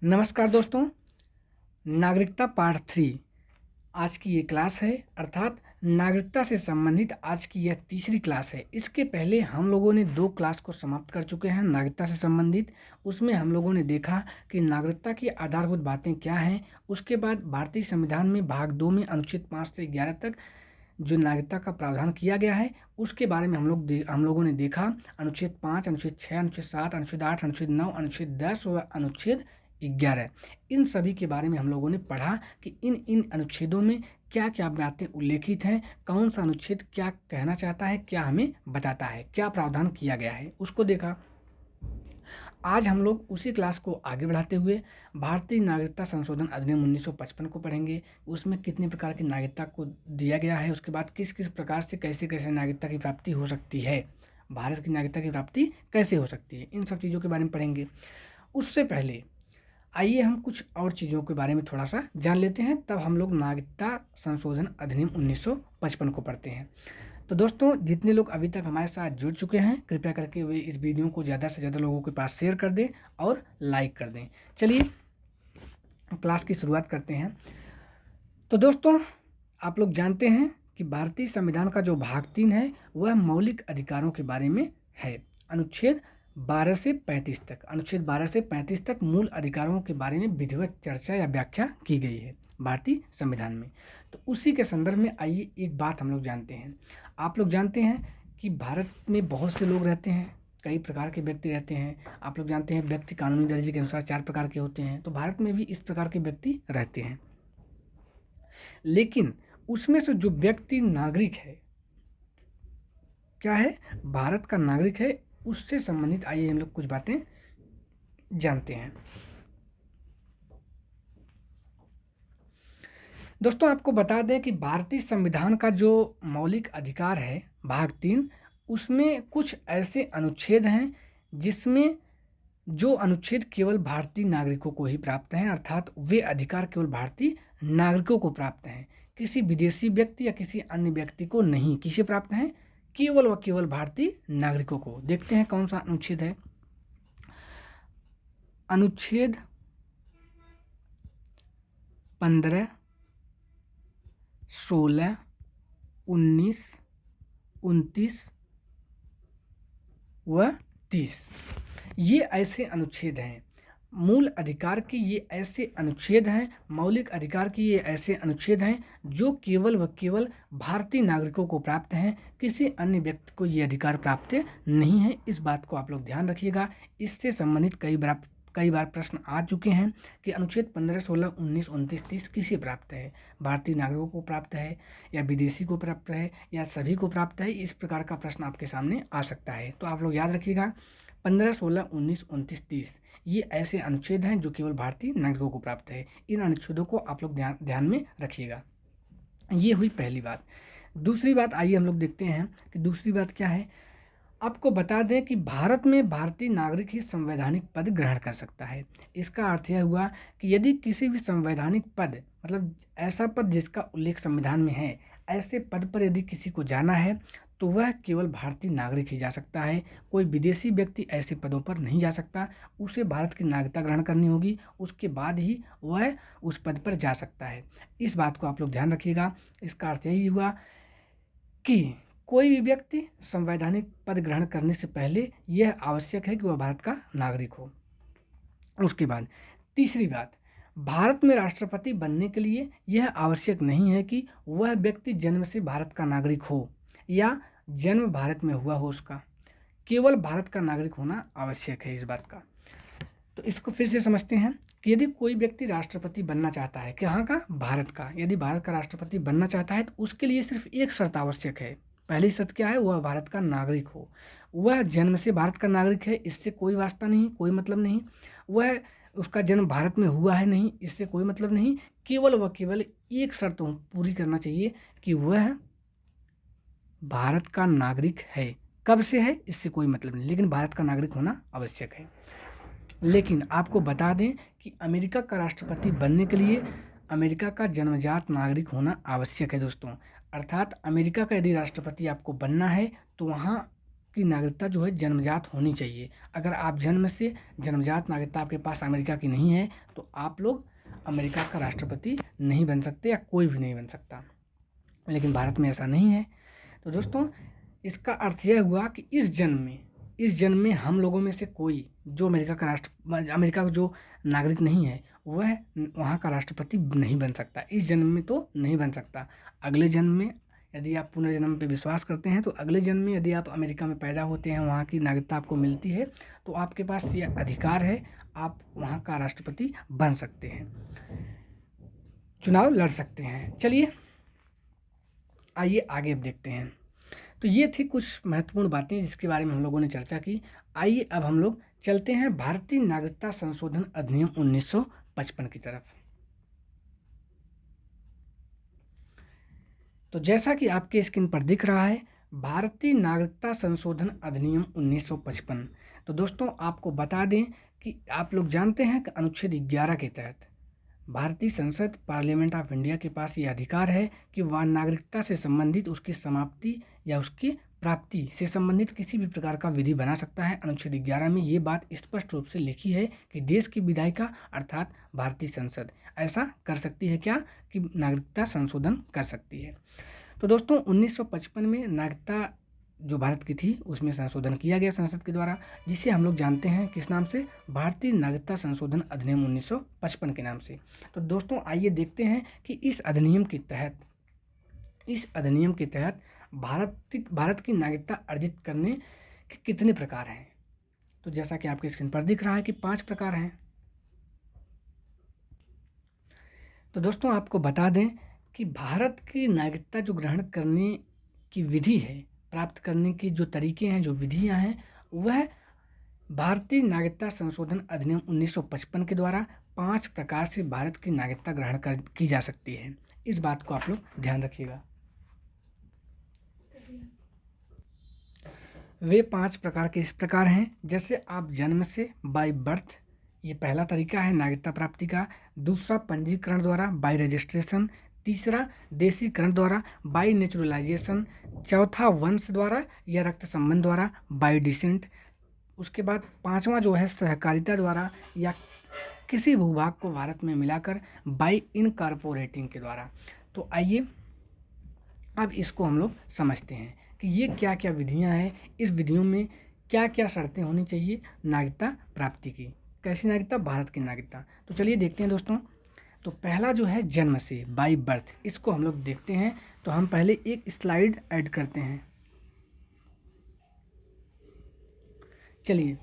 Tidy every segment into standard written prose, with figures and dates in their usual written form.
नमस्कार दोस्तों, नागरिकता पार्ट 3 आज की ये क्लास है। अर्थात नागरिकता से संबंधित आज की यह तीसरी क्लास है। इसके पहले हम लोगों ने 2 क्लास को समाप्त कर चुके हैं नागरिकता से संबंधित। उसमें हम लोगों ने देखा कि नागरिकता की आधारभूत बातें क्या हैं। उसके बाद भारतीय संविधान में भाग 2 में अनुच्छेद 5 से 11 तक जो नागरिकता का प्रावधान किया गया है उसके बारे में हम लोगों ने देखा। अनुच्छेद 5, अनुच्छेद 6, अनुच्छेद 7, अनुच्छेद 8, अनुच्छेद 9, अनुच्छेद 10 और अनुच्छेद 11, इन सभी के बारे में हम लोगों ने पढ़ा कि इन अनुच्छेदों में क्या क्या बातें उल्लेखित हैं, कौन सा अनुच्छेद क्या कहना चाहता है, क्या हमें बताता है, क्या प्रावधान किया गया है, उसको देखा। आज हम लोग उसी क्लास को आगे बढ़ाते हुए भारतीय नागरिकता संशोधन अधिनियम 1955 को पढ़ेंगे। उसमें कितने प्रकार की नागरिकता को दिया गया है, उसके बाद किस किस प्रकार से कैसे कैसे नागरिकता की प्राप्ति हो सकती है, भारत की नागरिकता की प्राप्ति कैसे हो सकती है, इन सब चीज़ों के बारे में पढ़ेंगे। उससे पहले आइए हम कुछ और चीज़ों के बारे में थोड़ा सा जान लेते हैं, तब हम लोग नागरिकता संशोधन अधिनियम 1955 को पढ़ते हैं। तो दोस्तों, जितने लोग अभी तक हमारे साथ जुड़ चुके हैं कृपया करके वे इस वीडियो को ज़्यादा से ज़्यादा लोगों के पास शेयर कर दें और लाइक कर दें। चलिए क्लास की शुरुआत करते हैं। तो दोस्तों, आप लोग जानते हैं कि भारतीय संविधान का जो भाग 3 है वह मौलिक अधिकारों के बारे में है। अनुच्छेद 12 से 35 तक, अनुच्छेद 12 से 35 तक मूल अधिकारों के बारे में विधिवत चर्चा या व्याख्या की गई है भारतीय संविधान में। तो उसी के संदर्भ में आइए एक बात हम लोग जानते हैं। आप लोग जानते हैं कि भारत में बहुत से लोग रहते हैं, कई प्रकार के व्यक्ति रहते हैं। आप लोग जानते हैं व्यक्ति कानूनी दर्जे के अनुसार 4 प्रकार के होते हैं, तो भारत में भी इस प्रकार के व्यक्ति रहते हैं। लेकिन उसमें से जो व्यक्ति नागरिक है, क्या है, भारत का नागरिक है, उससे संबंधित आइए हम लोग कुछ बातें जानते हैं। दोस्तों, आपको बता दें कि भारतीय संविधान का जो मौलिक अधिकार है भाग 3, उसमें कुछ ऐसे अनुच्छेद हैं जिसमें जो अनुच्छेद केवल भारतीय नागरिकों को ही प्राप्त हैं, अर्थात वे अधिकार केवल भारतीय नागरिकों को प्राप्त हैं, किसी विदेशी व्यक्ति या किसी अन्य व्यक्ति को नहीं। किसे प्राप्त हैं? केवल व केवल भारतीय नागरिकों को। देखते हैं कौन सा अनुच्छेद है। अनुच्छेद 15, 16, 19, 29 व 30 ये ऐसे अनुच्छेद हैं। मूल अधिकार की ये ऐसे अनुच्छेद हैं, मौलिक अधिकार की ये ऐसे अनुच्छेद हैं जो केवल व केवल भारतीय नागरिकों को प्राप्त हैं, किसी अन्य व्यक्ति को ये अधिकार प्राप्त नहीं है। इस बात को आप लोग ध्यान रखिएगा। इससे संबंधित कई बार प्रश्न आ चुके हैं कि अनुच्छेद 15, 16, 19, 29, 30 किसे प्राप्त है, भारतीय नागरिकों को प्राप्त है या विदेशी को प्राप्त है या सभी को प्राप्त है। इस प्रकार का प्रश्न आपके सामने आ सकता है, तो आप लोग याद रखिएगा 15, 16, 19, 29, 30 ये ऐसे अनुच्छेद हैं जो केवल भारतीय नागरिकों को प्राप्त है। इन अनुच्छेदों को आप लोग ध्यान में रखिएगा। ये हुई पहली बात। दूसरी बात आइए हम लोग देखते हैं कि दूसरी बात क्या है। आपको बता दें कि भारत में भारतीय नागरिक ही संवैधानिक पद ग्रहण कर सकता है। इसका अर्थ यह हुआ कि यदि किसी भी संवैधानिक पद, मतलब ऐसा पद जिसका उल्लेख संविधान में है, ऐसे पद पर यदि किसी को जाना है तो वह केवल भारतीय नागरिक ही जा सकता है। कोई विदेशी व्यक्ति ऐसे पदों पर नहीं जा सकता। उसे भारत की नागरिकता ग्रहण करनी होगी, उसके बाद ही वह उस पद पर जा सकता है। इस बात को आप लोग ध्यान रखिएगा। इसका अर्थ यही हुआ कि कोई भी व्यक्ति संवैधानिक पद ग्रहण करने से पहले यह आवश्यक है कि वह भारत का नागरिक हो। उसके बाद तीसरी बात, भारत में राष्ट्रपति बनने के लिए यह आवश्यक नहीं है कि वह व्यक्ति जन्म से भारत का नागरिक हो या जन्म भारत में हुआ हो उसका, केवल भारत का नागरिक होना आवश्यक है। इस बात का तो इसको फिर से समझते हैं कि यदि कोई व्यक्ति राष्ट्रपति बनना चाहता है, कहाँ का, भारत का, यदि भारत का राष्ट्रपति बनना चाहता है तो उसके लिए सिर्फ एक शर्त आवश्यक है। पहली शर्त क्या है? वह भारत का नागरिक हो, वह जन्म से भारत का नागरिक है, इससे कोई वास्ता नहीं, कोई मतलब नहीं, वह उसका जन्म भारत में हुआ है नहीं, इससे कोई मतलब नहीं। केवल व केवल एक शर्त पूरी करना चाहिए कि वह भारत का नागरिक है। कब से है इससे कोई मतलब नहीं, लेकिन भारत का नागरिक होना आवश्यक है। लेकिन आपको बता दें कि अमेरिका का राष्ट्रपति बनने के लिए अमेरिका का जन्मजात नागरिक होना आवश्यक है दोस्तों। अर्थात अमेरिका का यदि राष्ट्रपति आपको बनना है तो वहाँ की नागरिकता जो है जन्मजात होनी चाहिए। अगर आप जन्म से जन्मजात नागरिकता आपके पास अमेरिका की नहीं है तो आप लोग अमेरिका का राष्ट्रपति नहीं बन सकते या कोई भी नहीं बन सकता। लेकिन भारत में ऐसा नहीं है। तो दोस्तों इसका अर्थ यह हुआ कि इस जन्म में हम लोगों में से कोई जो अमेरिका का जो नागरिक नहीं है वह वहाँ का राष्ट्रपति नहीं बन सकता। इस जन्म में तो नहीं बन सकता। अगले जन्म में यदि आप पुनर्जन्म पे विश्वास करते हैं तो अगले जन्म में यदि आप अमेरिका में पैदा होते हैं, वहाँ की नागरिकता आपको मिलती है, तो आपके पास ये अधिकार है, आप वहाँ का राष्ट्रपति बन सकते हैं, चुनाव लड़ सकते हैं। चलिए आइए आगे अब देखते हैं। तो ये थी कुछ महत्वपूर्ण बातें जिसके बारे में हम लोगों ने चर्चा की। आइए अब हम लोग चलते हैं भारतीय नागरिकता संशोधन अधिनियम 1955 की तरफ। तो जैसा कि आपके स्क्रीन पर दिख रहा है भारतीय नागरिकता संशोधन अधिनियम 1955। तो दोस्तों आपको बता दें कि आप लोग जानते हैं कि अनुच्छेद 11 के तहत भारतीय संसद पार्लियामेंट ऑफ इंडिया के पास ये अधिकार है कि वह नागरिकता से संबंधित उसकी समाप्ति या उसकी प्राप्ति से संबंधित किसी भी प्रकार का विधि बना सकता है। अनुच्छेद 11 में ये बात स्पष्ट रूप से लिखी है कि देश की विधायिका अर्थात भारतीय संसद ऐसा कर सकती है क्या कि नागरिकता संशोधन कर सकती है। तो दोस्तों 1955 में नागरिकता जो भारत की थी उसमें संशोधन किया गया संसद के द्वारा, जिसे हम लोग जानते हैं किस नाम से, भारतीय नागरिकता संशोधन अधिनियम 1955 के नाम से। तो दोस्तों आइए देखते हैं कि इस अधिनियम के तहत भारत की नागरिकता अर्जित करने के कितने प्रकार हैं। तो जैसा कि आपके स्क्रीन पर दिख रहा है कि 5 प्रकार हैं। तो दोस्तों आपको बता दें कि भारत की नागरिकता जो ग्रहण करने की विधि है, प्राप्त करने की जो तरीके हैं, जो विधियां हैं, वह भारतीय नागरिकता संशोधन अधिनियम 1955 के द्वारा 5 प्रकार से भारत की नागरिकता ग्रहण की जा सकती है। इस बात को आप लोग ध्यान रखिएगा। वे 5 प्रकार के इस प्रकार हैं, जैसे आप जन्म से बाय बर्थ, ये पहला तरीका है नागरिकता प्राप्ति का। दूसरा पंजीकरण द्वारा बाय रजिस्ट्रेशन। तीसरा देशीकरण द्वारा बाय नेचुरलाइजेशन। चौथा वंश द्वारा या रक्त संबंध द्वारा बाय डिसेंट। उसके बाद 5वां जो है सहकारिता द्वारा या किसी भूभाग को भारत में मिलाकर बाय इनकॉर्पोरेटिंग के द्वारा। तो आइए अब इसको हम लोग समझते हैं कि ये क्या क्या विधियां हैं, इस विधियों में क्या क्या शर्तें होनी चाहिए नागरिकता प्राप्ति की। कैसी नागरिकता? भारत की नागरिकता। तो चलिए देखते हैं दोस्तों। तो पहला जो है जन्म से बाय बर्थ, इसको हम लोग देखते हैं। तो हम पहले एक स्लाइड ऐड करते हैं। चलिए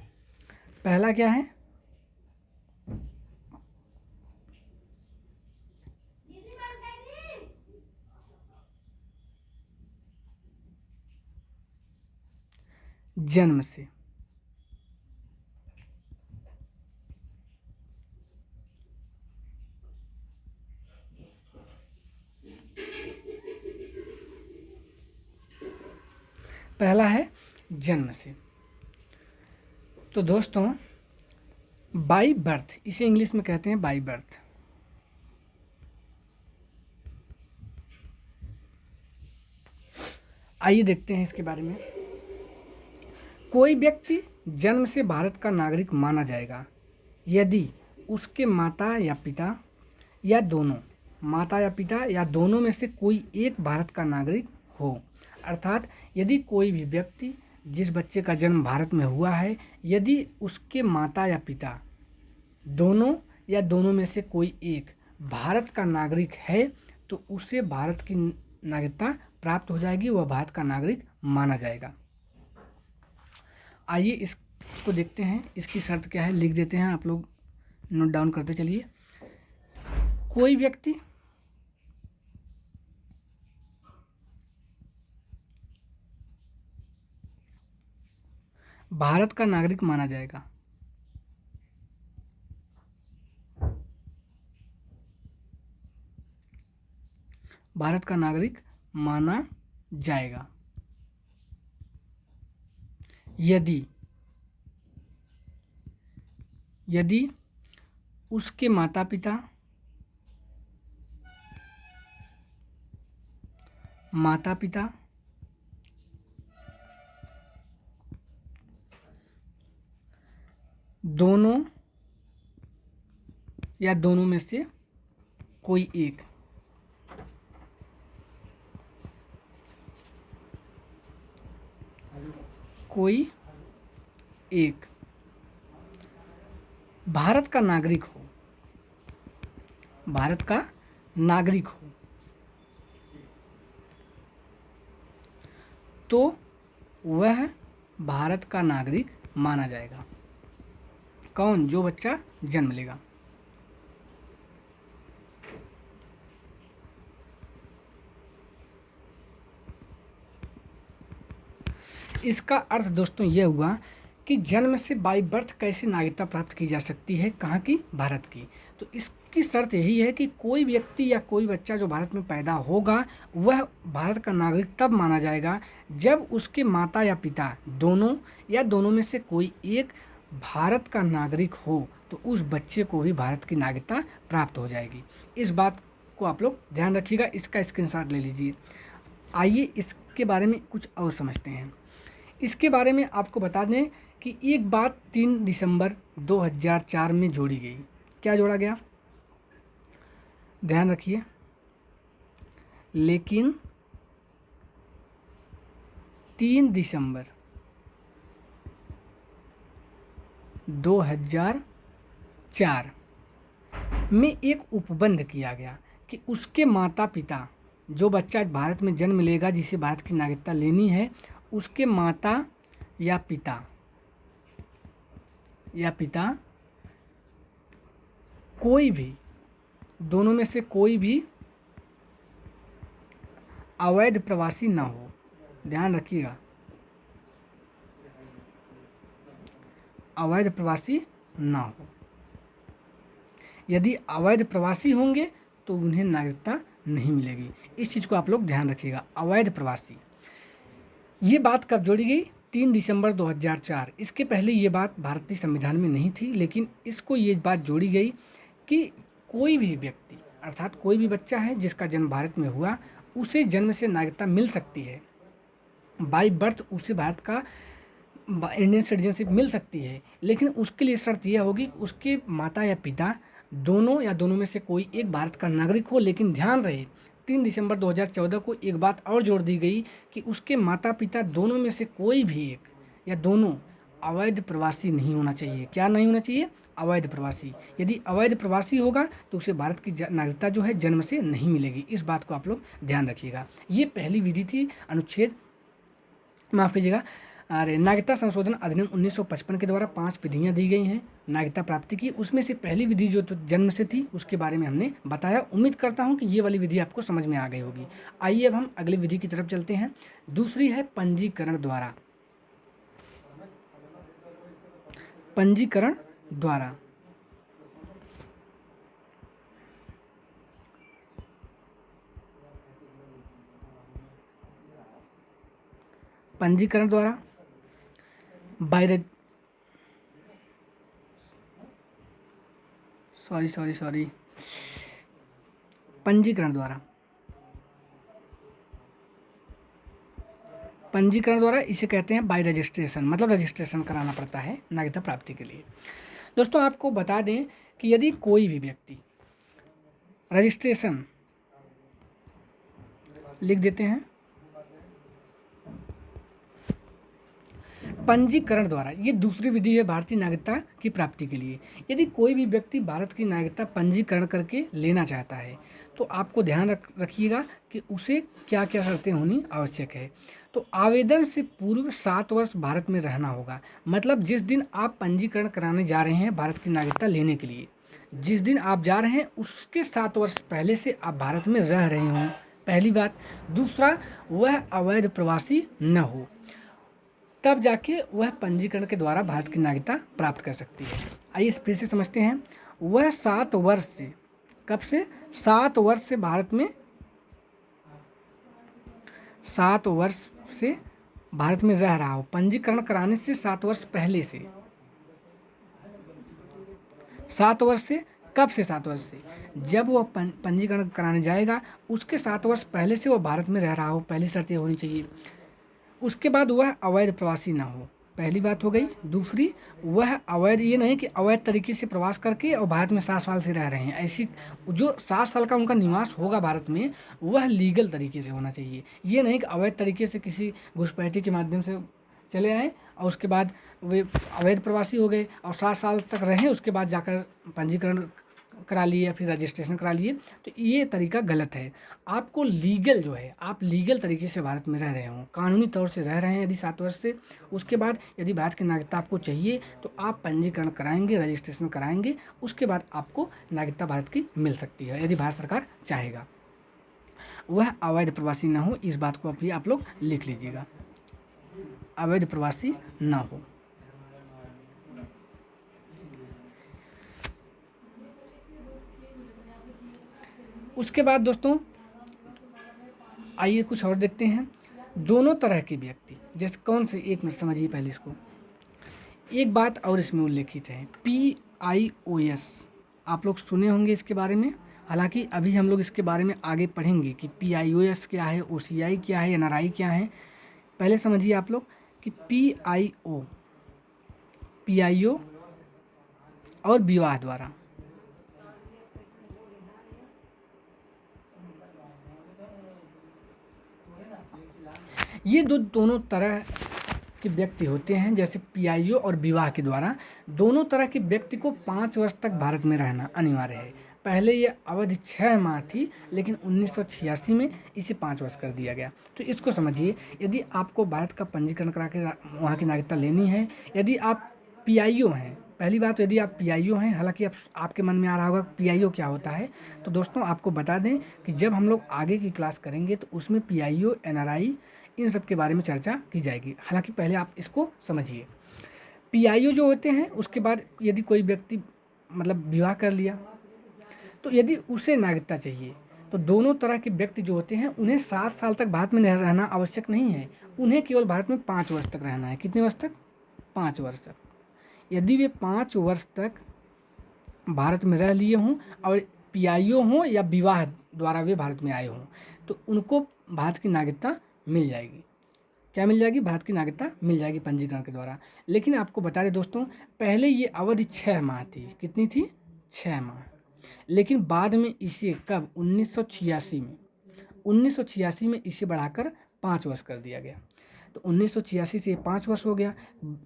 पहला क्या है? जन्म से। पहला है जन्म से। तो दोस्तों बाय बर्थ, इसे इंग्लिश में कहते हैं बाय बर्थ। आइए देखते हैं इसके बारे में। कोई व्यक्ति जन्म से भारत का नागरिक माना जाएगा यदि उसके माता या पिता या दोनों में से कोई एक भारत का नागरिक हो। अर्थात यदि कोई भी व्यक्ति, जिस बच्चे का जन्म भारत में हुआ है, यदि उसके माता या पिता दोनों या दोनों में से कोई एक भारत का नागरिक है तो उसे भारत की नागरिकता प्राप्त हो जाएगी, वह भारत का नागरिक माना जाएगा। आइए इसको देखते हैं, इसकी शर्त क्या है, लिख देते हैं, आप लोग नोट डाउन करते चलिए। कोई व्यक्ति भारत का नागरिक माना जाएगा। भारत का नागरिक माना जाएगा यदि उसके माता पिता दोनों या दोनों में से कोई एक। कोई एक भारत का नागरिक हो, भारत का नागरिक हो, तो वह भारत का नागरिक माना जाएगा। कौन? जो बच्चा जन्म लेगा। इसका अर्थ दोस्तों यह हुआ कि जन्म से बाई बर्थ कैसे नागरिकता प्राप्त की जा सकती है, कहाँ की? भारत की। तो इसकी शर्त यही है कि कोई व्यक्ति या कोई बच्चा जो भारत में पैदा होगा वह भारत का नागरिक तब माना जाएगा जब उसके माता या पिता दोनों या दोनों में से कोई एक भारत का नागरिक हो, तो उस बच्चे को भी भारत की नागरिकता प्राप्त हो जाएगी। इस बात को आप लोग ध्यान रखिएगा, इसका स्क्रीनशॉट ले लीजिए। आइए इसके बारे में कुछ और समझते हैं। इसके बारे में आपको बता दें कि एक बात 3 दिसंबर 2004 में जोड़ी गई। क्या जोड़ा गया? ध्यान रखिए। लेकिन 3 दिसंबर 2004 में एक उपबंध किया गया कि उसके माता पिता, जो बच्चा भारत में जन्म लेगा जिसे भारत की नागरिकता लेनी है, उसके माता या पिता कोई भी, दोनों में से कोई भी अवैध प्रवासी ना हो। ध्यान रखिएगा, अवैध प्रवासी ना हो। यदि अवैध प्रवासी होंगे तो उन्हें नागरिकता नहीं मिलेगी। इस चीज़ को आप लोग ध्यान रखिएगा, अवैध प्रवासी। ये बात कब जोड़ी गई? 3 दिसंबर 2004। इसके पहले ये बात भारतीय संविधान में नहीं थी, लेकिन इसको ये बात जोड़ी गई कि कोई भी व्यक्ति अर्थात कोई भी बच्चा है जिसका जन्म भारत में हुआ, उसे जन्म से नागरिकता मिल सकती है। बाई बर्थ उसे भारत का इंडियन सिटीजनशिप मिल सकती है, लेकिन उसके लिए शर्त यह होगी उसके माता या पिता दोनों या दोनों में से कोई एक भारत का नागरिक हो। लेकिन ध्यान रहे 3 दिसंबर 2014 को एक बात और जोड़ दी गई कि उसके माता पिता दोनों में से कोई भी एक या दोनों अवैध प्रवासी नहीं होना चाहिए। क्या नहीं होना चाहिए? अवैध प्रवासी। यदि अवैध प्रवासी होगा तो उसे भारत की नागरिकता जो है जन्म से नहीं मिलेगी। इस बात को आप लोग ध्यान रखिएगा। ये पहली विधि थी, अनुच्छेद माफ़ कीजिएगा, अरे नागरिकता संशोधन अधिनियम 1955 के द्वारा 5 विधियाँ दी गई हैं नागरिकता प्राप्ति की। उसमें से पहली विधि जो तो जन्म से थी उसके बारे में हमने बताया। उम्मीद करता हूं कि ये वाली विधि आपको समझ में आ गई होगी। आइए अब हम अगली विधि की तरफ चलते हैं। दूसरी है पंजीकरण द्वारा। पंजीकरण द्वारा पंजीकरण द्वारा पंजीकरण द्वारा इसे कहते हैं बाय रजिस्ट्रेशन, मतलब रजिस्ट्रेशन कराना पड़ता है नागरिकता प्राप्ति के लिए। दोस्तों आपको बता दें कि यदि कोई भी व्यक्ति रजिस्ट्रेशन लिख देते हैं पंजीकरण द्वारा, ये दूसरी विधि है भारतीय नागरिकता की प्राप्ति के लिए। यदि कोई भी व्यक्ति भारत की नागरिकता पंजीकरण करके लेना चाहता है तो आपको ध्यान रखिएगा कि उसे क्या क्या शर्तें होनी आवश्यक है। तो आवेदन से पूर्व 7 वर्ष भारत में रहना होगा। मतलब जिस दिन आप पंजीकरण कराने जा रहे हैं भारत की नागरिकता लेने के लिए, जिस दिन आप जा रहे हैं उसके 7 वर्ष पहले से आप भारत में रह रहे हों, पहली बात। दूसरा, वह अवैध प्रवासी न हो, तब जाके वह पंजीकरण के द्वारा भारत की नागरिकता प्राप्त कर सकती है। आइए इस फिर से समझते हैं। वह 7 वर्ष से, कब से? 7 वर्ष से भारत में, 7 वर्ष से भारत में रह रहा हो। पंजीकरण कराने से 7 वर्ष पहले से, 7 वर्ष से, कब से? 7 वर्ष से जब वह पंजीकरण कराने जाएगा उसके 7 वर्ष पहले से वह भारत में रह रहा हो, पहली शर्त ये होनी चाहिए। उसके बाद वह अवैध प्रवासी ना हो। पहली बात हो गई। दूसरी, वह अवैध, ये नहीं कि अवैध तरीके से प्रवास करके और भारत में 7 साल से रह रहे हैं, ऐसी जो 7 साल का उनका निवास होगा भारत में वह लीगल तरीके से होना चाहिए। ये नहीं कि अवैध तरीके से किसी घुसपैठी के माध्यम से चले आए और उसके बाद वे अवैध प्रवासी हो गए और 7 साल तक रहे, उसके बाद जाकर पंजीकरण करा लिए या फिर रजिस्ट्रेशन करा लिए, तो ये तरीका गलत है। आपको लीगल जो है, आप लीगल तरीके से भारत में रह रहे हो, कानूनी तौर से रह रहे हैं यदि 7 वर्ष से, उसके बाद यदि भारत की नागरिकता आपको चाहिए तो आप पंजीकरण कराएंगे, रजिस्ट्रेशन कराएंगे, उसके बाद आपको नागरिकता भारत की मिल सकती है यदि भारत सरकार चाहेगा। वह अवैध प्रवासी ना हो, इस बात को अभी आप लोग लिख लीजिएगा, अवैध प्रवासी ना हो। उसके बाद दोस्तों आइए कुछ और देखते हैं। दोनों तरह के व्यक्ति, जैसे कौन से, एक मिनट समझिए पहले इसको। एक बात और इसमें उल्लेखित है, PIOS, आप लोग सुने होंगे इसके बारे में, हालांकि अभी हम लोग इसके बारे में आगे पढ़ेंगे कि PIOS क्या है, OCI क्या है, NRI क्या है। पहले समझिए आप लोग कि PIO और विवाह द्वारा, ये दोनों तरह के व्यक्ति होते हैं। जैसे PIO और विवाह के द्वारा, दोनों तरह के व्यक्ति को 5 वर्ष तक भारत में रहना अनिवार्य है। पहले ये अवधि 6 माह थी, लेकिन 1986 में इसे 5 वर्ष कर दिया गया। तो इसको समझिए, यदि आपको भारत का पंजीकरण करा के वहाँ की नागरिकता लेनी है, यदि आप PIO हैं, पहली बात तो यदि आप PIO हैं, हालांकि आपके मन में आ रहा होगा PIO क्या होता है, तो दोस्तों आपको बता दें कि जब हम लोग आगे की क्लास करेंगे तो उसमें PIO, NRI, इन सब के बारे में चर्चा की जाएगी। हालांकि पहले आप इसको समझिए। PIO जो होते हैं, उसके बाद यदि कोई व्यक्ति मतलब विवाह कर लिया, तो यदि उसे नागरिकता चाहिए, तो दोनों तरह के व्यक्ति जो होते हैं उन्हें 7 साल तक भारत में रहना आवश्यक नहीं है, उन्हें केवल भारत में 5 वर्ष तक रहना है। कितने वर्ष तक? 5 वर्ष तक। यदि वे 5 वर्ष तक भारत में रह लिए हों और PIO हों या विवाह द्वारा वे भारत में आए हों, तो उनको भारत की नागरिकता मिल जाएगी। क्या मिल जाएगी? भारत की नागरिकता मिल जाएगी पंजीकरण के द्वारा। लेकिन आपको बता दें दोस्तों, पहले ये अवधि 6 माह थी। कितनी थी? 6 माह। लेकिन बाद में इसे कब? 1986 में इसे बढ़ाकर 5 वर्ष कर दिया गया। तो 1986 से 5 वर्ष हो गया।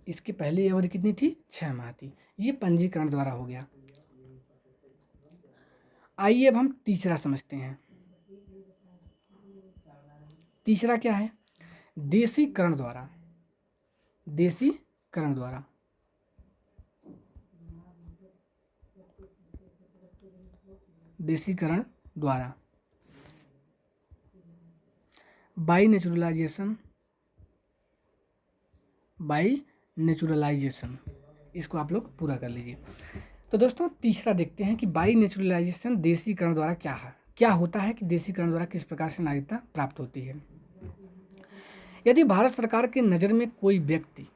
इसके पहले ये अवधि कितनी थी? 6 माह थी। ये पंजीकरण द्वारा हो गया। आइए अब हम तीसरा समझते हैं। तीसरा क्या है? देशीकरण द्वारा। देशीकरण द्वारा, देशीकरण द्वारा, बाई नेचुरलाइजेशन, इसको आप लोग पूरा कर लीजिए। तो दोस्तों तीसरा देखते हैं कि बाई नेचुरलाइजेशन, देशीकरण द्वारा क्या है, क्या होता है, कि देशीकरण द्वारा किस प्रकार से नागरिकता प्राप्त होती है। यदि भारत सरकार के नज़र में कोई व्यक्ति,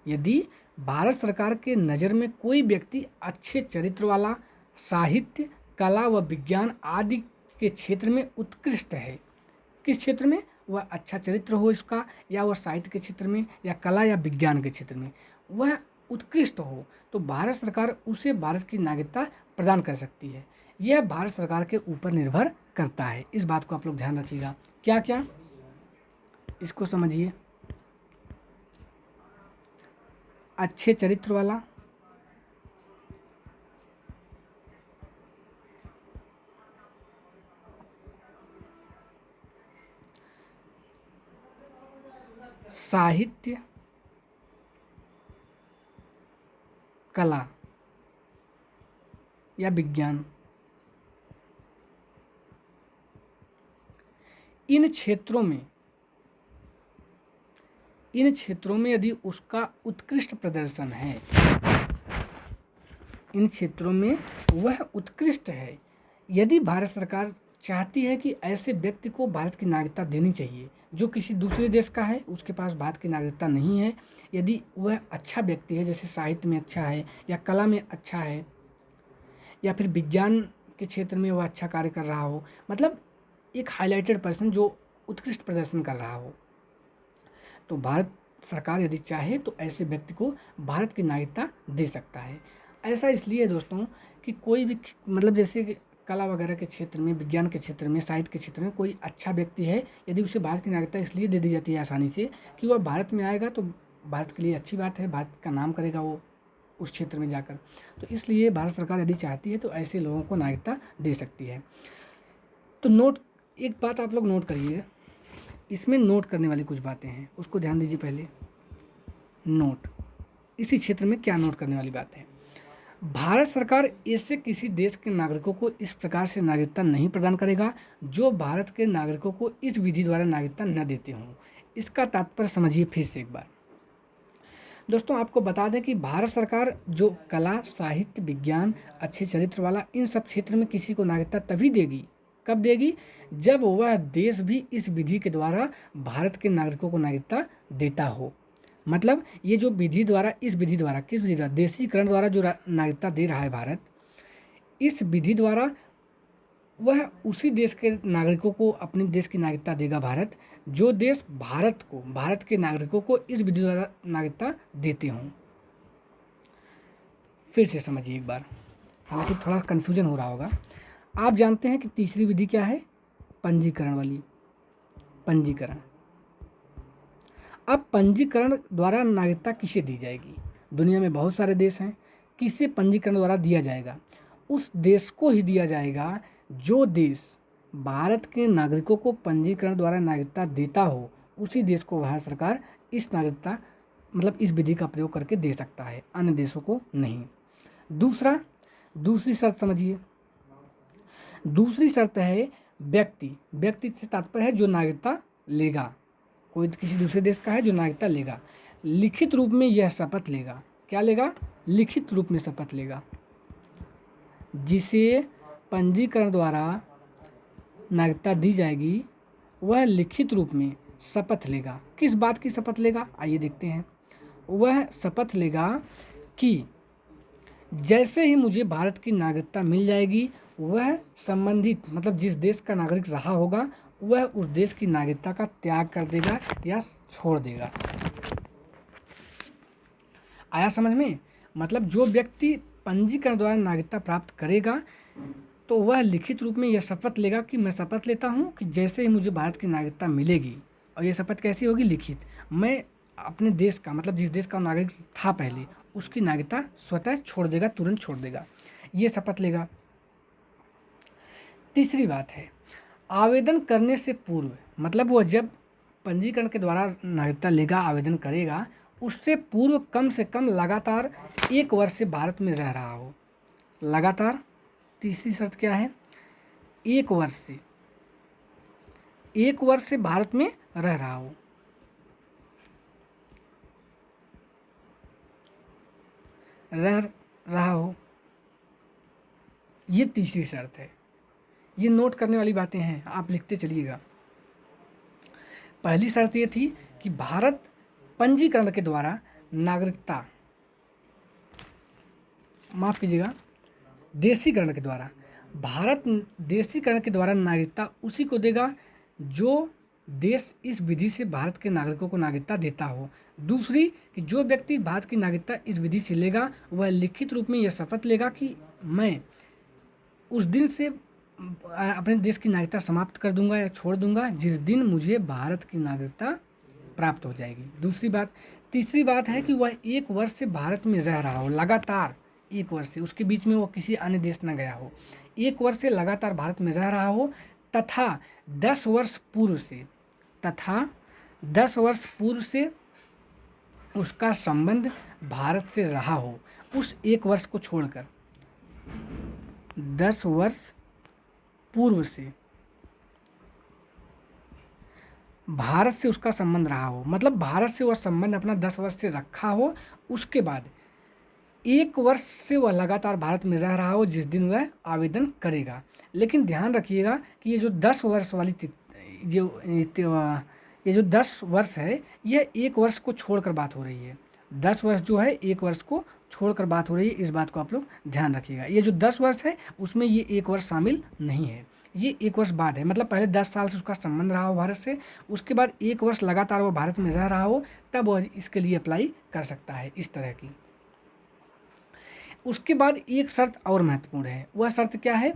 यदि भारत सरकार के नज़र में कोई व्यक्ति अच्छे चरित्र वाला, साहित्य, कला व विज्ञान आदि के क्षेत्र में उत्कृष्ट है, किस क्षेत्र में? वह अच्छा चरित्र हो इसका, या वह साहित्य के क्षेत्र में, या कला या विज्ञान के क्षेत्र में वह उत्कृष्ट हो, तो भारत सरकार उसे भारत की नागरिकता प्रदान कर सकती है। यह भारत सरकार के ऊपर निर्भर करता है। इस बात को आप लोग ध्यान रखिएगा। क्या क्या? इसको समझिए। अच्छे चरित्र वाला, साहित्य, कला या विज्ञान, इन क्षेत्रों में यदि उसका उत्कृष्ट प्रदर्शन है, इन क्षेत्रों में वह उत्कृष्ट है, यदि भारत सरकार चाहती है कि ऐसे व्यक्ति को भारत की नागरिकता देनी चाहिए जो किसी दूसरे देश का है, उसके पास भारत की नागरिकता नहीं है, यदि वह अच्छा व्यक्ति है, जैसे साहित्य में अच्छा है या कला में अच्छा है या फिर विज्ञान के क्षेत्र में वह अच्छा कार्य कर रहा हो, मतलब एक हाईलाइटेड पर्सन जो उत्कृष्ट प्रदर्शन कर रहा हो, तो भारत सरकार यदि चाहे तो ऐसे व्यक्ति को भारत की नागरिकता दे सकता है। ऐसा इसलिए है दोस्तों कि कोई भी मतलब जैसे कि कला वगैरह के क्षेत्र में, विज्ञान के क्षेत्र में, साहित्य के क्षेत्र में कोई अच्छा व्यक्ति है, यदि उसे भारत की नागरिकता इसलिए दे दी जाती है आसानी से कि वह भारत में आएगा तो भारत के लिए अच्छी बात है, भारत का नाम करेगा वो उस क्षेत्र में जाकर। तो इसलिए भारत सरकार यदि चाहती है तो ऐसे लोगों को नागरिकता दे सकती है। तो नोट, एक बात आप लोग नोट करिए, इसमें नोट करने वाली कुछ बातें हैं, उसको ध्यान दीजिए। पहले नोट, इसी क्षेत्र में क्या नोट करने वाली बात है। भारत सरकार ऐसे किसी देश के नागरिकों को इस प्रकार से नागरिकता नहीं प्रदान करेगा जो भारत के नागरिकों को इस विधि द्वारा नागरिकता न देते हों। इसका तात्पर्य समझिए फिर से एक बार। दोस्तों आपको बता दें कि भारत सरकार जो कला, साहित्य, विज्ञान, अच्छे चरित्र वाला, इन सब क्षेत्र में किसी को नागरिकता तभी देगी, कब देगी, जब वह देश भी इस विधि के द्वारा भारत के नागरिकों को नागरिकता देता हो। मतलब ये जो विधि द्वारा, इस विधि द्वारा, किस विधि द्वारा, देशीकरण द्वारा जो नागरिकता दे रहा है भारत, इस विधि द्वारा वह उसी देश के नागरिकों को अपने देश की नागरिकता देगा भारत, जो देश भारत को, भारत के नागरिकों को इस विधि द्वारा नागरिकता देते हों। फिर से समझिए एक बार, हालांकि थोड़ा कन्फ्यूजन हो रहा होगा। आप जानते हैं कि तीसरी विधि क्या है, पंजीकरण वाली, पंजीकरण। अब पंजीकरण द्वारा नागरिकता किसे दी जाएगी, दुनिया में बहुत सारे देश हैं, किसे पंजीकरण द्वारा दिया जाएगा, उस देश को ही दिया जाएगा जो देश भारत के नागरिकों को पंजीकरण द्वारा नागरिकता देता हो, उसी देश को भारत सरकार इस नागरिकता मतलब इस विधि का प्रयोग करके दे सकता है, अन्य देशों को नहीं। दूसरी शर्त समझिए, दूसरी शर्त है व्यक्ति। व्यक्ति से तात्पर्य है जो नागरिकता लेगा, कोई किसी दूसरे देश का है जो नागरिकता लेगा, लिखित रूप में यह शपथ लेगा। क्या लेगा, लिखित रूप में शपथ लेगा। जिसे पंजीकरण द्वारा नागरिकता दी जाएगी वह लिखित रूप में शपथ लेगा। किस बात की शपथ लेगा, आइए देखते हैं। वह शपथ लेगा कि जैसे ही मुझे भारत की नागरिकता मिल जाएगी, वह संबंधित मतलब जिस देश का नागरिक रहा होगा वह उस देश की नागरिकता का त्याग कर देगा या छोड़ देगा। आया समझ में? मतलब जो व्यक्ति पंजीकरण द्वारा नागरिकता प्राप्त करेगा तो वह लिखित रूप में यह शपथ लेगा कि मैं शपथ लेता हूँ कि जैसे ही मुझे भारत की नागरिकता मिलेगी, और यह शपथ कैसी होगी, लिखित, मैं अपने देश का मतलब जिस देश का नागरिक था पहले उसकी नागरिकता स्वतः छोड़ देगा, तुरंत छोड़ देगा, ये शपथ लेगा। तीसरी बात है आवेदन करने से पूर्व, मतलब वो जब पंजीकरण के द्वारा नागरिकता लेगा, आवेदन करेगा, उससे पूर्व कम से कम लगातार 1 वर्ष से भारत में रह रहा हो। लगातार, तीसरी शर्त क्या है, 1 वर्ष से भारत में रह रहा हो। ये तीसरी शर्त है। ये नोट करने वाली बातें हैं, आप लिखते चलिएगा। पहली शर्त ये थी कि भारत पंजीकरण के द्वारा नागरिकता, माफ कीजिएगा, देशीकरण के द्वारा, भारत देशीकरण के द्वारा नागरिकता उसी को देगा जो देश इस विधि से भारत के नागरिकों को नागरिकता देता हो। दूसरी कि जो व्यक्ति भारत की नागरिकता इस विधि से लेगा वह लिखित रूप में यह शपथ लेगा कि मैं उस दिन से अपने देश की नागरिकता समाप्त कर दूंगा या छोड़ दूंगा जिस दिन मुझे भारत की नागरिकता प्राप्त हो जाएगी। दूसरी बात। तीसरी बात है कि वह 1 वर्ष से भारत में रह रहा हो, लगातार 1 वर्ष से, उसके बीच में वो किसी अन्य देश न गया हो, 1 वर्ष से लगातार भारत में रह रहा हो, तथा 10 वर्ष पूर्व से उसका संबंध भारत से रहा हो। उस 1 वर्ष को छोड़कर 10 वर्ष पूर्व से भारत से उसका संबंध रहा हो, मतलब भारत से वह संबंध अपना 10 वर्ष से रखा हो, उसके बाद 1 वर्ष से वह लगातार भारत में रह रहा हो जिस दिन वह आवेदन करेगा। लेकिन ध्यान रखिएगा कि ये जो 10 वर्ष वाली ये जो 10 वर्ष है, यह 1 वर्ष को छोड़कर बात हो रही है। 10 वर्ष जो है 1 वर्ष को छोड़कर बात हो रही है, इस बात को आप लोग ध्यान रखिएगा। ये जो 10 वर्ष है उसमें ये 1 वर्ष शामिल नहीं है, ये 1 वर्ष बाद है। मतलब पहले 10 साल से उसका संबंध रहा हो भारत से, उसके बाद 1 वर्ष लगातार वो भारत में रह रहा हो, तब वह इसके लिए अप्लाई कर सकता है इस तरह की। उसके बाद एक शर्त और महत्वपूर्ण है, वह शर्त क्या है?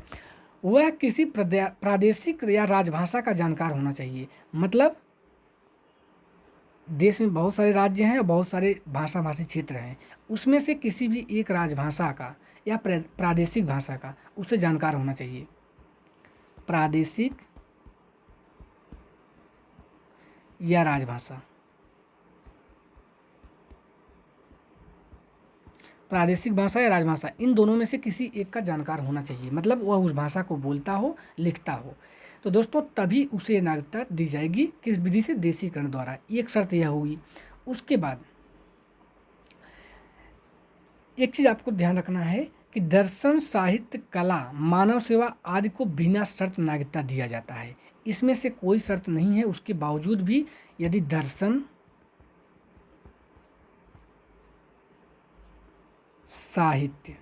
वह किसी प्रादेशिक या राजभाषा का जानकार होना चाहिए। मतलब देश में बहुत सारे राज्य हैं और बहुत सारे भाषी क्षेत्र हैं, उसमें से किसी भी एक राजभाषा का या प्रादेशिक भाषा का उसे जानकार होना चाहिए। प्रादेशिक या राजभाषा, प्रादेशिक भाषा या राजभाषा, इन दोनों में से किसी एक का जानकार होना चाहिए। मतलब वह उस भाषा को बोलता हो, लिखता हो। तो दोस्तों तभी उसे नागरिकता दी जाएगी, किस विधि से? देशीकरण द्वारा। एक शर्त यह होगी। उसके बाद एक चीज़ आपको ध्यान रखना है कि दर्शन, साहित्य, कला, मानव सेवा आदि को बिना शर्त नागरिकता दिया जाता है। इसमें से कोई शर्त नहीं है, उसके बावजूद भी यदि दर्शन, साहित्य,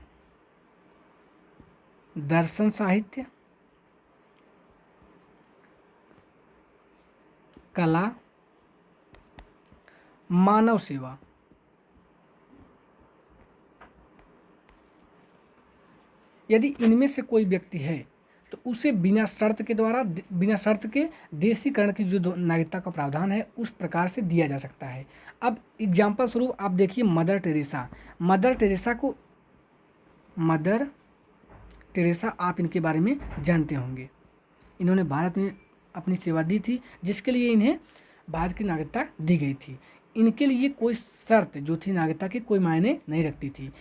दर्शन, साहित्य, कला, मानव सेवा, यदि इनमें से कोई व्यक्ति है तो उसे बिना शर्त के देशीकरण की जो नागरिकता का प्रावधान है उस प्रकार से दिया जा सकता है। अब एग्जाम्पल स्वरूप आप देखिए मदर टेरेसा, आप इनके बारे में जानते होंगे। इन्होंने भारत में अपनी सेवा दी थी, जिसके लिए इन्हें भारत की नागरिकता दी गई थी। इनके लिए कोई शर्त जो थी नागरिकता की कोई मायने नहीं रखती थी,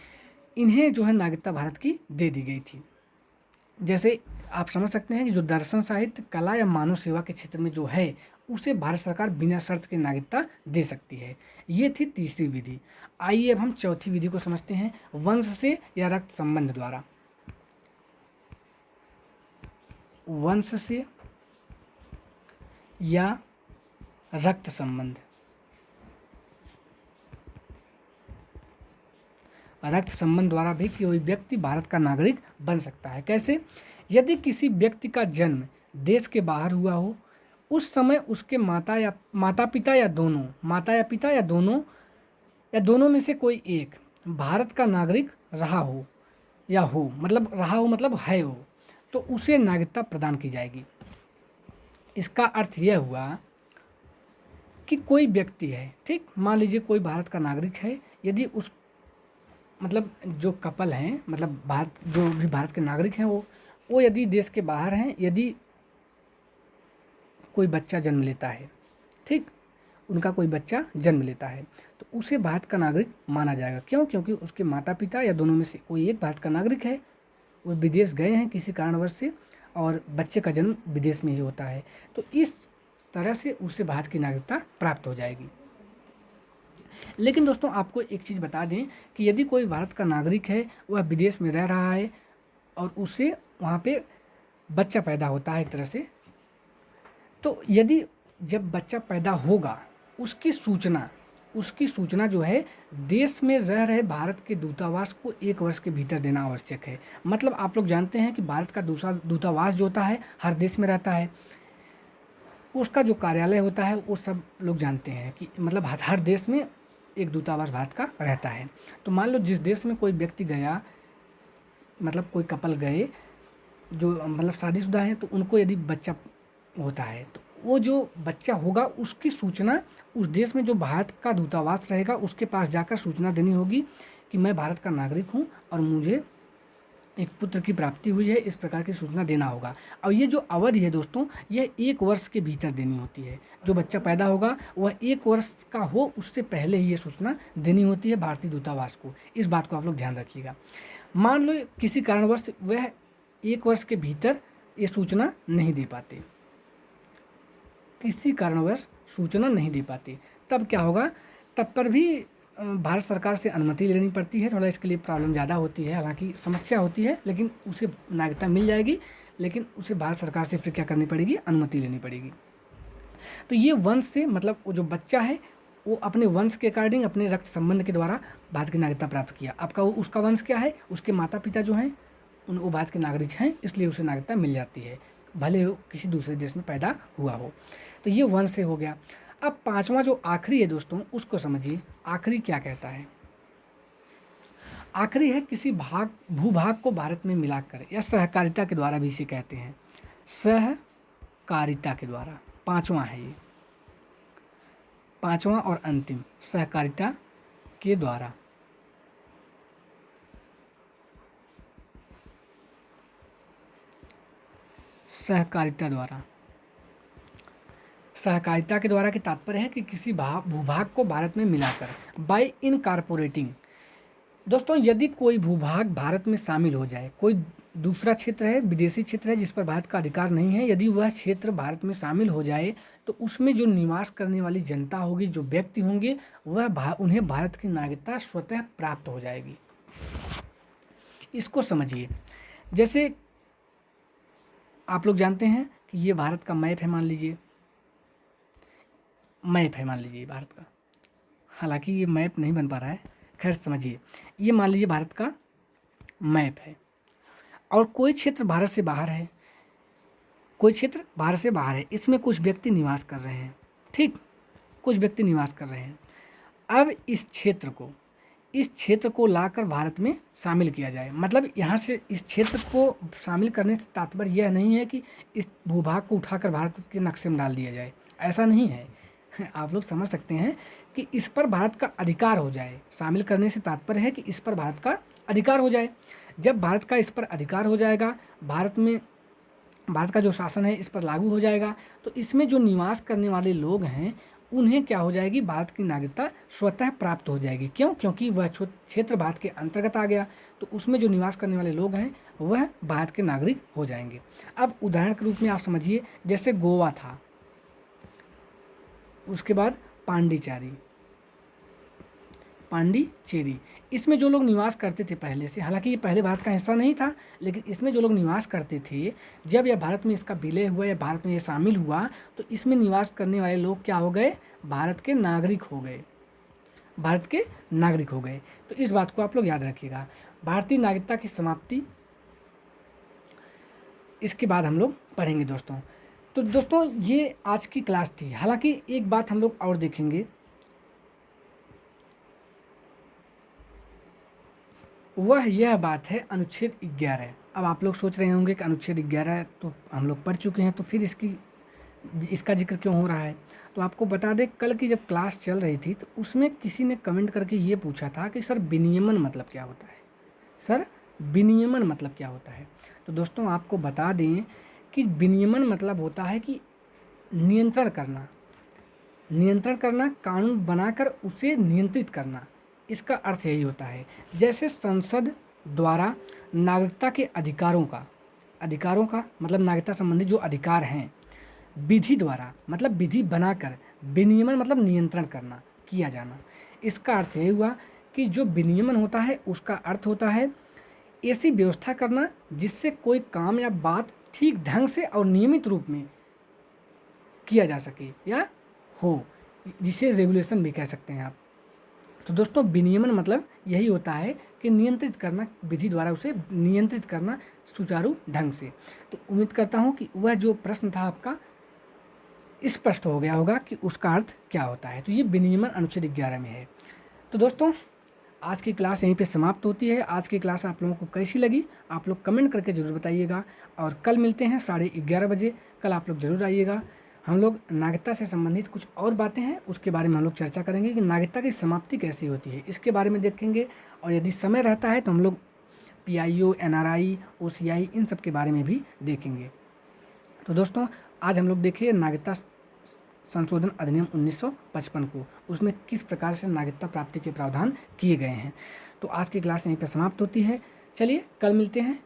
इन्हें जो है नागरिकता भारत की दे दी गई थी। जैसे आप समझ सकते हैं कि जो दर्शन, साहित्य, कला या मानव सेवा के क्षेत्र में जो है उसे भारत सरकार बिना शर्त के नागरिकता दे सकती है। ये थी तीसरी विधि। आइए अब हम चौथी विधि को समझते हैं, वंश से या रक्त संबंध द्वारा। वंश से या रक्त संबंध। रक्त संबंध द्वारा भी कोई व्यक्ति भारत का नागरिक बन सकता है। कैसे? यदि किसी व्यक्ति का जन्म देश के बाहर हुआ हो, उस समय उसके माता पिता या दोनों में से कोई एक भारत का नागरिक रहा हो मतलब है हो, तो उसे नागरिकता प्रदान की जाएगी। इसका अर्थ यह हुआ कि कोई व्यक्ति है, ठीक, मान लीजिए कोई भारत का नागरिक है, यदि उस मतलब जो कपल हैं, मतलब जो भी भारत के नागरिक हैं वो यदि देश के बाहर हैं, यदि कोई बच्चा जन्म लेता है, ठीक, उनका कोई बच्चा जन्म लेता है, तो उसे भारत का नागरिक माना जाएगा। क्यों? क्योंकि उसके माता पिता या दोनों में से कोई एक भारत का नागरिक है, वो विदेश गए हैं किसी कारणवश से और बच्चे का जन्म विदेश में ही होता है, तो इस तरह से उसे भारत की नागरिकता प्राप्त हो जाएगी। लेकिन दोस्तों आपको एक चीज़ बता दें कि यदि कोई भारत का नागरिक है, वह विदेश में रह रहा है और उसे वहाँ पे बच्चा पैदा होता है एक तरह से, तो यदि जब बच्चा पैदा होगा उसकी सूचना जो है देश में रह रहे भारत के दूतावास को 1 वर्ष के भीतर देना आवश्यक है। मतलब आप लोग जानते हैं कि भारत का दूसरा दूतावास जो होता है हर देश में रहता है, उसका जो कार्यालय होता है वो सब लोग जानते हैं कि मतलब हर देश में एक दूतावास भारत का रहता है। तो मान लो जिस देश में कोई व्यक्ति गया, मतलब कोई कपल गए जो मतलब शादीशुदा हैं, तो उनको यदि बच्चा होता है तो वो जो बच्चा होगा उसकी सूचना उस देश में जो भारत का दूतावास रहेगा उसके पास जाकर सूचना देनी होगी कि मैं भारत का नागरिक हूँ और मुझे एक पुत्र की प्राप्ति हुई है, इस प्रकार की सूचना देना होगा। और ये जो अवधि है दोस्तों, यह 1 वर्ष के भीतर देनी होती है। जो बच्चा पैदा होगा वह 1 वर्ष का हो उससे पहले ही ये सूचना देनी होती है भारतीय दूतावास को। इस बात को आप लोग ध्यान रखिएगा। मान लो किसी कारणवश वह 1 वर्ष के भीतर ये सूचना नहीं दे पाते, किसी कारणवश सूचना नहीं दे पाते, तब क्या होगा? तब पर भी भारत सरकार से अनुमति लेनी पड़ती है। थोड़ा इसके लिए प्रॉब्लम ज़्यादा होती है, हालांकि समस्या होती है, लेकिन उसे नागरिकता मिल जाएगी, लेकिन उसे भारत सरकार से फिर क्या करनी पड़ेगी? अनुमति लेनी पड़ेगी। तो ये वंश से मतलब वो जो बच्चा है वो अपने वंश के अकॉर्डिंग, अपने रक्त संबंध के द्वारा भारत की नागरिकता प्राप्त किया। आपका उसका वंश क्या है, उसके माता पिता जो हैं वो भारत के नागरिक हैं, इसलिए उसे नागरिकता मिल जाती है, भले वो किसी दूसरे देश में पैदा हुआ हो। तो ये वंश से हो गया। अब पांचवा जो आखिरी है दोस्तों, उसको समझिए। आखिरी क्या कहता है? आखिरी है किसी भूभाग को भारत में मिलाकर, या सहकारिता के द्वारा भी इसे कहते हैं, सहकारिता के द्वारा। पांचवा है ये, पांचवा और अंतिम, सहकारिता के द्वारा। सहकारिता द्वारा, सहकारिता के द्वारा की तात्पर्य है कि किसी भूभाग को भारत में मिलाकर, बाय इनकॉर्पोरेटिंग। दोस्तों यदि कोई भूभाग भारत में शामिल हो जाए, कोई दूसरा क्षेत्र है, विदेशी क्षेत्र है जिस पर भारत का अधिकार नहीं है, यदि वह क्षेत्र भारत में शामिल हो जाए तो उसमें जो निवास करने वाली जनता होगी, जो व्यक्ति होंगे, वह उन्हें भारत की नागरिकता स्वतः प्राप्त हो जाएगी। इसको समझिए। जैसे आप लोग जानते हैं कि ये भारत का मैप है, मान लीजिए, मैप है मान लीजिए भारत का, हालांकि ये मैप नहीं बन पा रहा है, खैर समझिए। ये मान लीजिए भारत का मैप है, और कोई क्षेत्र भारत से बाहर है, कोई क्षेत्र भारत से बाहर है, इसमें कुछ व्यक्ति निवास कर रहे हैं, ठीक, कुछ व्यक्ति निवास कर रहे हैं। अब इस क्षेत्र को लाकर भारत में शामिल किया जाए, मतलब यहाँ से इस क्षेत्र को शामिल करने से तात्पर्य यह नहीं है कि इस भूभाग को उठाकर भारत के नक्शे में डाल दिया जाए, ऐसा नहीं है। आप लोग समझ सकते हैं कि इस पर भारत का अधिकार हो जाए। शामिल करने से तात्पर्य है कि इस पर भारत का अधिकार हो जाए। जब भारत का इस पर अधिकार हो जाएगा, भारत का जो शासन है इस पर लागू हो जाएगा, तो इसमें जो निवास करने वाले लोग हैं उन्हें क्या हो जाएगी, भारत की नागरिकता स्वतः प्राप्त हो जाएगी। क्यों? क्योंकि वह क्षेत्र भारत के अंतर्गत आ गया, तो उसमें जो निवास करने वाले लोग हैं वह भारत के नागरिक हो जाएंगे। अब उदाहरण के रूप में आप समझिए, जैसे गोवा था, उसके बाद पांडिचेरी, इसमें जो लोग निवास करते थे पहले से, हालांकि ये पहले भारत का हिस्सा नहीं था, लेकिन इसमें जो लोग निवास करते थे, जब यह भारत में इसका विलय हुआ या भारत में ये शामिल हुआ, तो इसमें निवास करने वाले लोग क्या हो गए, भारत के नागरिक हो गए, भारत के नागरिक हो गए। तो इस बात को आप लोग याद रखिएगा। भारतीय नागरिकता की समाप्ति, इसके बाद हम लोग पढ़ेंगे दोस्तों। तो दोस्तों ये आज की क्लास थी। हालांकि एक बात हम लोग और देखेंगे, वह यह बात है अनुच्छेद 11। अब आप लोग सोच रहे होंगे कि अनुच्छेद 11 तो हम लोग पढ़ चुके हैं, तो फिर इसका जिक्र क्यों हो रहा है? तो आपको बता दें, कल की जब क्लास चल रही थी तो उसमें किसी ने कमेंट करके ये पूछा था कि सर विनियमन मतलब क्या होता है, सर विनियमन मतलब क्या होता है? तो दोस्तों आपको बता दें कि विनियमन मतलब होता है कि नियंत्रण करना, कानून बनाकर उसे नियंत्रित करना, इसका अर्थ यही होता है। जैसे संसद द्वारा नागरिकता के अधिकारों का मतलब नागरिकता संबंधी जो अधिकार हैं, विधि द्वारा मतलब विधि बनाकर, विनियमन मतलब नियंत्रण करना, किया जाना। इसका अर्थ यही हुआ कि जो विनियमन होता है उसका अर्थ होता है ऐसी व्यवस्था करना जिससे कोई काम या बात ठीक ढंग से और नियमित रूप में किया जा सके या हो, जिसे रेगुलेशन भी कह सकते हैं आप। तो दोस्तों विनियमन मतलब यही होता है कि नियंत्रित करना, विधि द्वारा उसे नियंत्रित करना सुचारू ढंग से। तो उम्मीद करता हूँ कि वह जो प्रश्न था आपका स्पष्ट हो गया होगा कि उसका अर्थ क्या होता है। तो ये विनियमन अनुच्छेद 11 में है। तो दोस्तों आज की क्लास यहीं पे समाप्त होती है। आज की क्लास आप लोगों को कैसी लगी आप लोग कमेंट करके ज़रूर बताइएगा, और कल मिलते हैं 11:30 बजे। कल आप लोग ज़रूर आइएगा। हम लोग नागरिकता से संबंधित कुछ और बातें हैं उसके बारे में हम लोग चर्चा करेंगे कि नागरिकता की समाप्ति कैसी होती है, इसके बारे में देखेंगे। और यदि समय रहता है तो हम लोग PIO, NRI, OCI इन सब के बारे में भी देखेंगे। तो दोस्तों आज हम लोग देखें नागरिकता संशोधन अधिनियम 1955 को, उसमें किस प्रकार से नागरिकता प्राप्ति के प्रावधान किए गए हैं। तो आज की क्लास यहीं पर समाप्त होती है। चलिए कल मिलते हैं।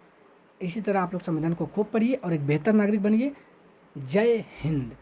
इसी तरह आप लोग संविधान को खूब पढ़िए और एक बेहतर नागरिक बनिए। जय हिंद।